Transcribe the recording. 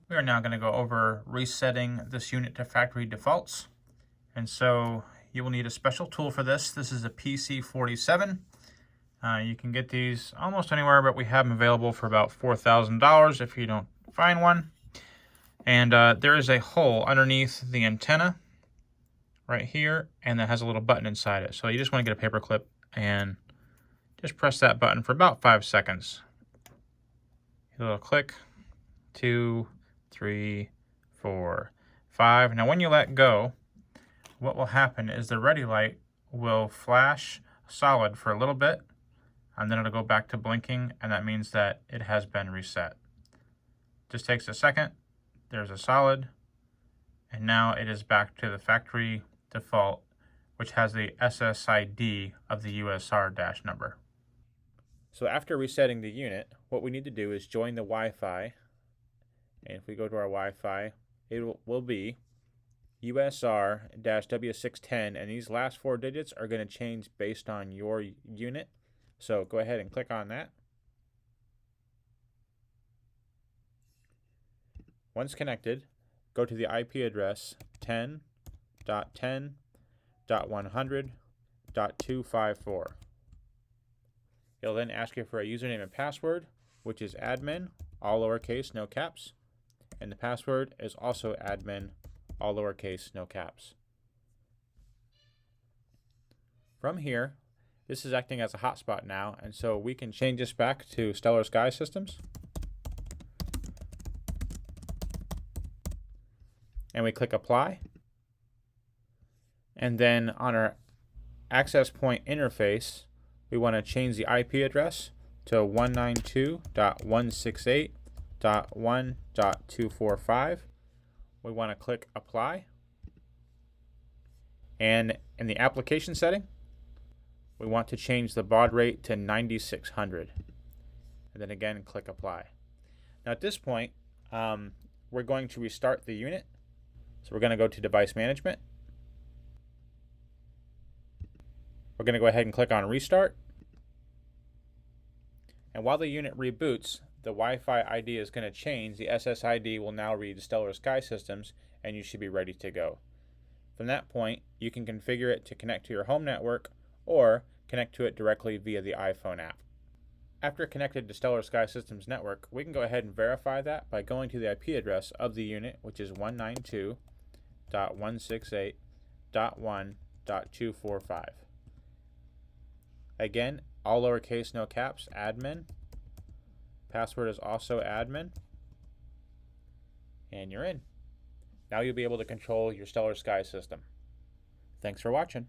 We are now going to go over resetting this unit to factory defaults. And so you will need a special tool for this. This is a PC47. You can get these almost anywhere, but we have them available for about $4,000 if you don't find one. And there is a hole underneath the antenna right here, and that has a little button inside it. So you just want to get a paper clip and just press that button for about 5 seconds. A little click, 2, 3, 4, 5. Now when you let go, what will happen is the ready light will flash solid for a little bit, and then it'll go back to blinking, and that means that it has been reset. Just takes a second, there's a solid, and now it is back to the factory default, which has the SSID of the USR dash number. So after resetting the unit, what we need to do is join the Wi-Fi. And if we go to our Wi-Fi, it will be USR-W610, and these last 4 digits are going to change based on your unit. So go ahead and click on that. Once connected, go to the IP address 10.10.100.254. It'll then ask you for a username and password, which is admin, all lowercase, no caps. And the password is also admin, all lowercase, no caps. From here, this is acting as a hotspot now, and so we can change this back to Stellar Sky Systems. And we click apply. And then on our access point interface, we want to change the IP address to 192.168.1.245. We want to click apply. And in the application setting, we want to change the baud rate to 9600. And then again, click apply. Now at this point, we're going to restart the unit. So we're going to go to device management. We're going to go ahead and click on restart. And while the unit reboots, the Wi-Fi ID is going to change. The SSID will now read Stellar Sky Systems, and you should be ready to go. From that point, you can configure it to connect to your home network or connect to it directly via the iPhone app. After connected to Stellar Sky Systems network, we can go ahead and verify that by going to the IP address of the unit, which is 192.168.1.245. Again, all lowercase, no caps, admin. Password is also admin. And you're in. Now you'll be able to control your Stellar Sky system. Thanks for watching.